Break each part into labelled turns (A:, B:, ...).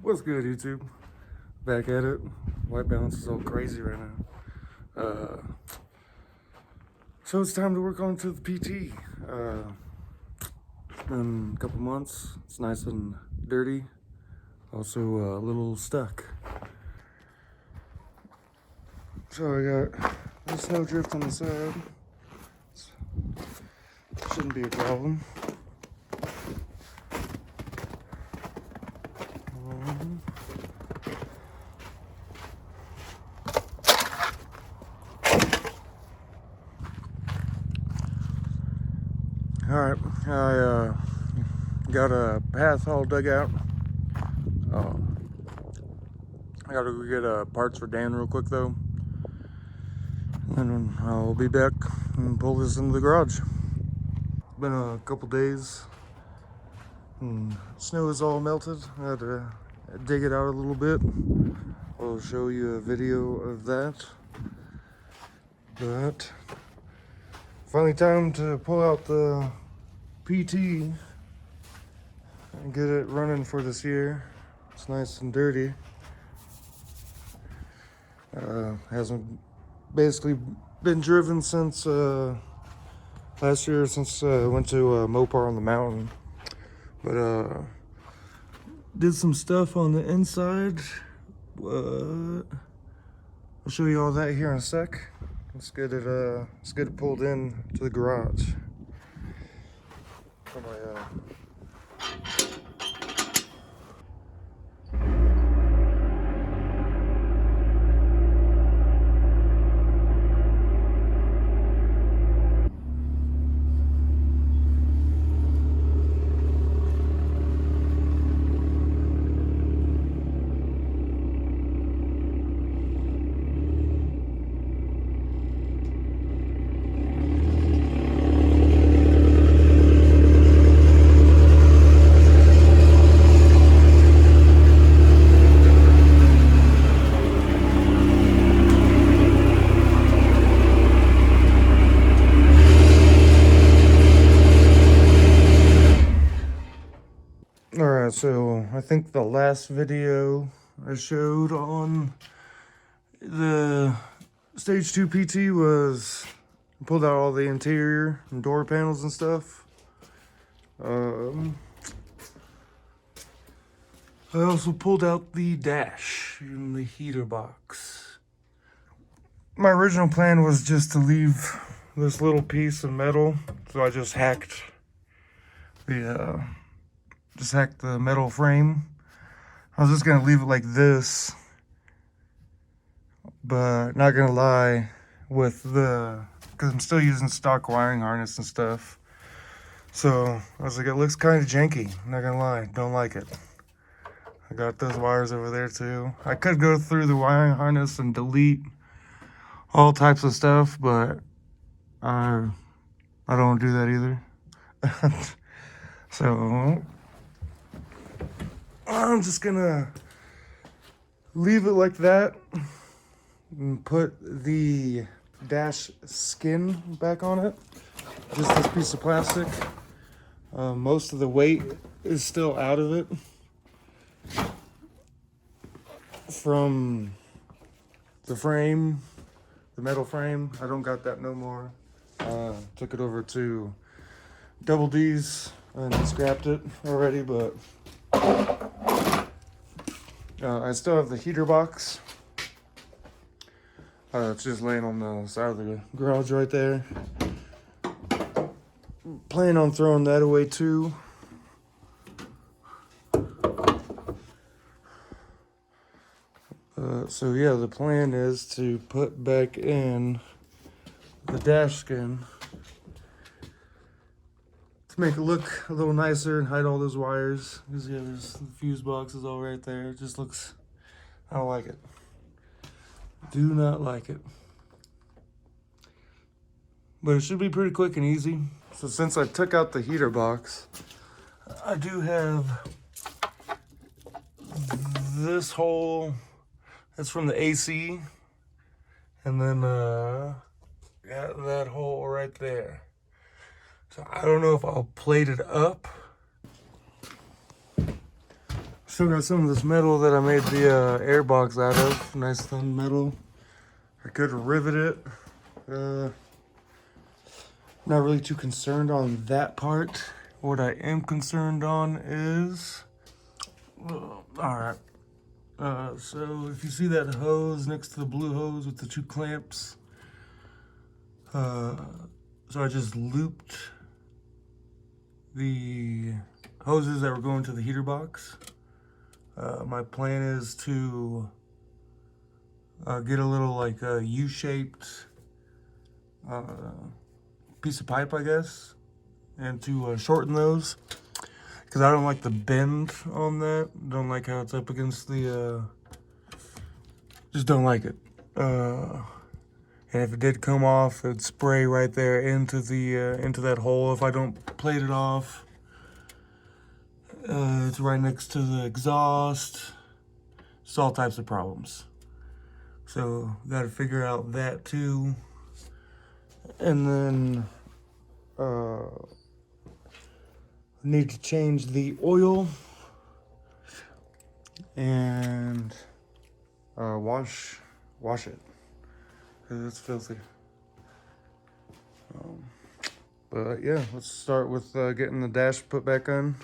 A: What's good, YouTube? Back at it. White balance is all crazy right now. So it's time to work on to the PT. It's been a couple months. It's nice and dirty. Also a little stuck. So I got the snow drift on the side. Shouldn't be a problem. Alright, I got a path all dug out. I gotta go get parts for Dan real quick though. And then I'll be back and pull this into the garage. It's been a couple days and snow is all melted. I had to dig it out a little bit. I'll show you a video of that. But finally time to pull out the PT and get it running for this year. It's nice and dirty. Hasn't basically been driven since last year, since I went to Mopar on the mountain. But did some stuff on the inside. I'll show you all that here in a sec. Let's get it pulled in to the garage. For my, Alright, so I think the last video I showed on the Stage 2 PT was pulled out all the interior and door panels and stuff. I also pulled out the dash and the heater box. My original plan was just to leave this little piece of metal, so I just hacked the metal frame. I was just gonna leave it like this, but not gonna lie, because I'm still using stock wiring harness and stuff. So I was like, it looks kind of janky, not gonna lie, don't like it. I got those wires over there too. I could go through the wiring harness and delete all types of stuff, but I don't want to do that either. So I'm just gonna leave it like that and put the dash skin back on it. Just this piece of plastic. Most of the weight is still out of it from the frame, the metal frame. I don't got that no more. Took it over to Double D's and scrapped it already, but I still have the heater box. It's just laying on the side of the garage right there. Plan on throwing that away too. So yeah, the plan is to put back in the dash skin to make it look a little nicer and hide all those wires. Because yeah, there's the fuse boxes all right there. It just looks, I don't like it. Do not like it. But it should be pretty quick and easy. So since I took out the heater box, I do have this hole that's from the AC. And then got that hole right there. So I don't know if I'll plate it up Still got some of this metal that I made the air box out of. Nice thin metal. I could rivet it. Not really too concerned on that part. What I am concerned on is, alright. So if you see that hose next to the blue hose with the 2 clamps, so I just looped the hoses that were going to the heater box. My plan is to get a little like U-shaped piece of pipe, I guess, and to shorten those, because I don't like the bend on that. Don't like how it's up against the, just don't like it. And if it did come off, it'd spray right there into that hole if I don't plate it off. It's right next to the exhaust. It's all types of problems. So got to figure out that too. And then need to change the oil and wash it, because it's filthy. But yeah, let's start with getting the dash put back on,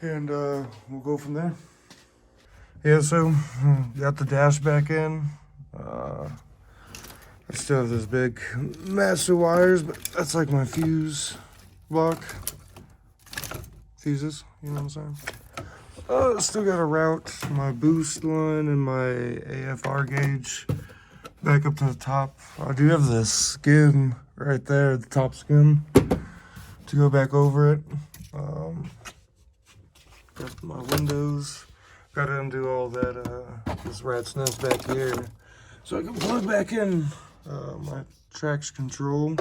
A: and we'll go from there. Yeah, so got the dash back in. I still have this big mass of wires, but that's like my fuse block. Fuses, you know what I'm saying? Still got to route my boost line and my AFR gauge back up to the top. I do have this skin right there, the top skin, to go back over it. Got my windows. Got to undo all that, this rat's nest back here, so I can plug back in my traction control.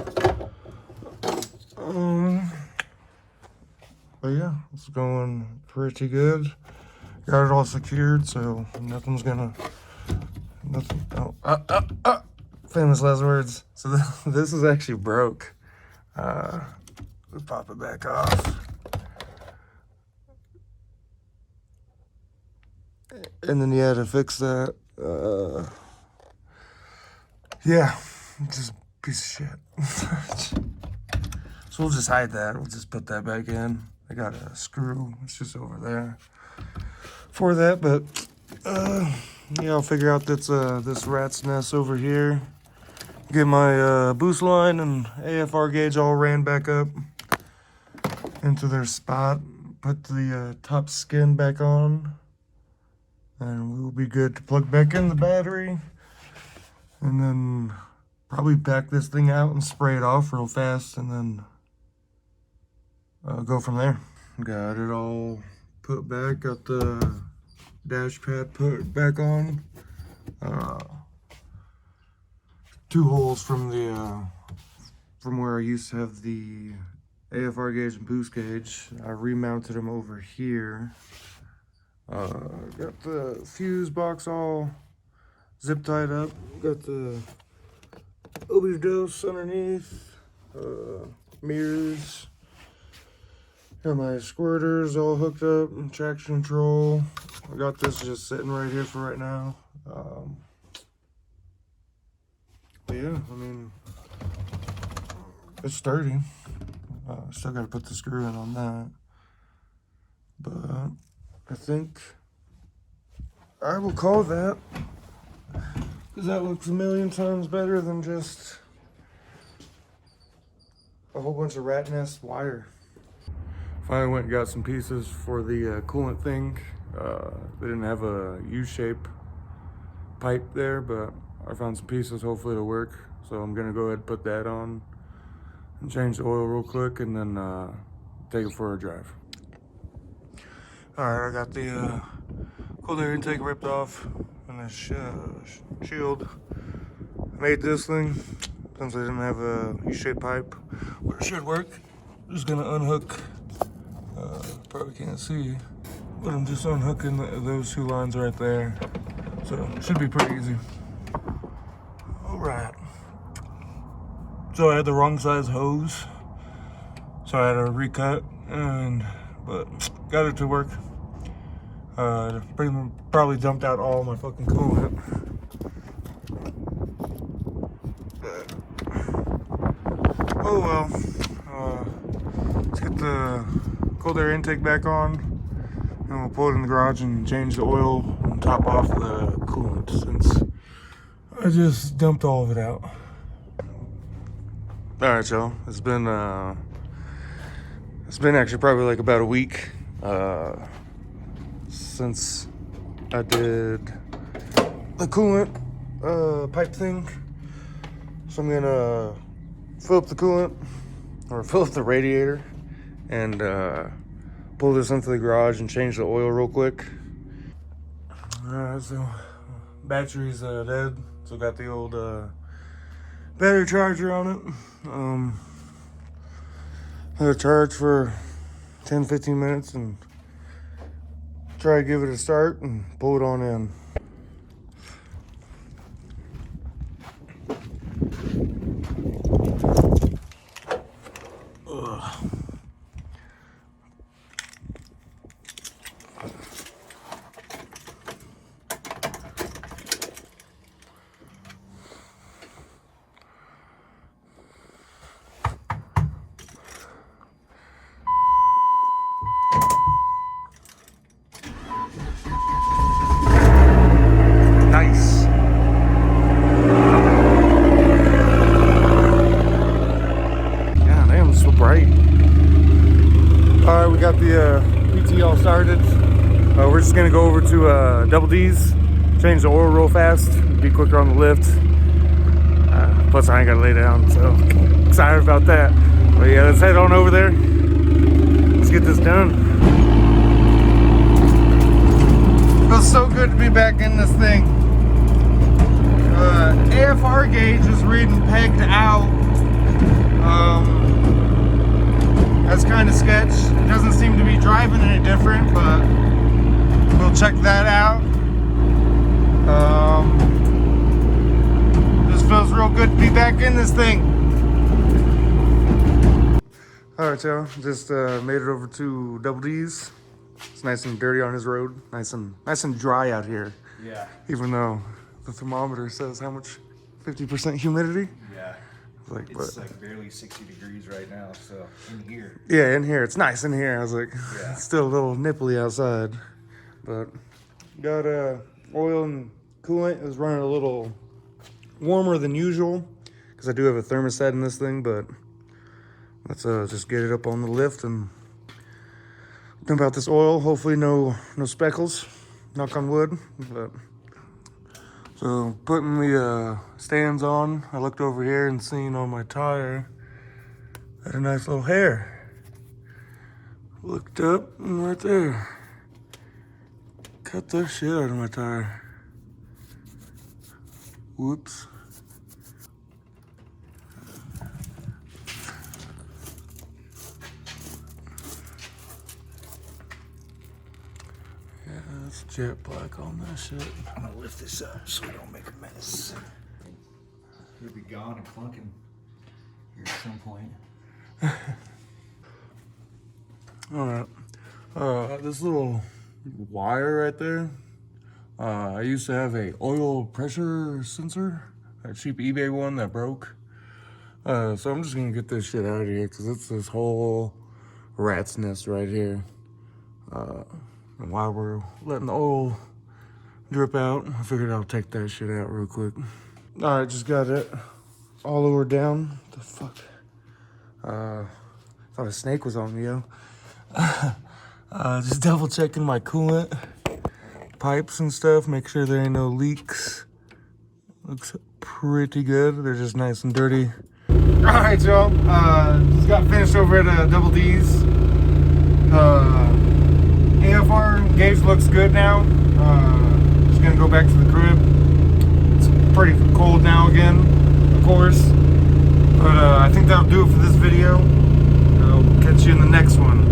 A: But yeah, it's going pretty good. Got it all secured, so nothing. Famous last words. So this is actually broke. We pop it back off. And then to fix that, yeah, just a piece of shit. So we'll just hide that. We'll just put that back in. I got a screw. It's just over there for that. But yeah, I'll figure out this rat's nest over here. Get my boost line and AFR gauge all ran back up into their spot. Put the top skin back on, and we'll be good to plug back in the battery. And then probably back this thing out and spray it off real fast, and then go from there. Got it all put back, got the dash pad put back on. 2 holes from where I used to have the AFR gauge and boost gauge. I remounted them over here. Got the fuse box all zip tied up. Got the OB dose underneath. Mirrors. Got my squirters all hooked up and traction control. I got this just sitting right here for right now. But yeah, I mean, it's sturdy. Still got to put the screw in on that. But I think I will call that, because that looks a million times better than just a whole bunch of rat nest wire. Finally went and got some pieces for the coolant thing. They didn't have a U-shape pipe there, but I found some pieces. Hopefully it'll work. So I'm gonna go ahead and put that on and change the oil real quick, and then take it for a drive. All right, I got the cold air intake ripped off and the shield. I made this thing since I didn't have a U-shaped pipe, but it should work. Just gonna unhook. Probably can't see, but I'm just unhooking those 2 lines right there, so it should be pretty easy. All right. So I had the wrong size hose, so I had to recut, but got it to work. Probably dumped out all my fucking coolant. Oh well. Let's get the cold air intake back on, and we'll pull it in the garage and change the oil and top off the coolant since I just dumped all of it out. All right, y'all. It's been actually probably like about a week since I did the coolant pipe thing. So I'm gonna fill up the coolant, or fill up the radiator, and pull this into the garage and change the oil real quick. Alright, so battery's dead. So got the old battery charger on it. Let it charge for 10-15 minutes and try to give it a start and pull it on in. Nice. Yeah, damn, it's so bright. Alright, we got the PT all started. We're just gonna go over to Double D's, change the oil real fast, be quicker on the lift. Plus I ain't gotta lay down, so excited about that. But yeah, let's head on over there. Let's get this done. Feels so good to be back in this thing. AFR gauge is reading pegged out. That's kind of sketch. It doesn't seem to be driving any different, but we'll check that out. Just feels real good to be back in this thing. Alright, y'all, just made it over to Double D's. It's nice and dirty on his road. Nice and dry out here.
B: Yeah.
A: Even though the thermometer says how much? 50% humidity?
B: Yeah. It's like barely 60 degrees right now, so in here.
A: Yeah, in here. It's nice in here. I was like,
B: yeah.
A: It's still a little nipply outside. But got oil and coolant. It was running a little warmer than usual because I do have a thermostat in this thing, but let's just get it up on the lift and dump out this oil. Hopefully no speckles. Knock on wood. But so putting the stands on, I looked over here and seen on my tire had a nice little hair. Looked up and right there. Cut the shit out of my tire. Whoops. Yeah, that's jet black on that shit.
B: I'm gonna lift this up so we don't make a mess. It'll be gone and clunking here at some point.
A: Alright. This little wire right there. I used to have a oil pressure sensor, a cheap eBay one that broke. So I'm just gonna get this shit out of here because it's this whole rat's nest right here. And while we're letting the oil drip out, I figured I'll take that shit out real quick. Alright, just got it all lowered down. What the fuck? Thought a snake was on me, yo. Just double checking my coolant pipes and stuff, make sure there ain't no leaks. Looks pretty good. They're just nice and dirty. Alright, y'all. Just got finished over at Double D's. AFR gauge looks good now. Just gonna go back to the crib. It's pretty cold now again, of course. But I think that'll do it for this video. I'll catch you in the next one.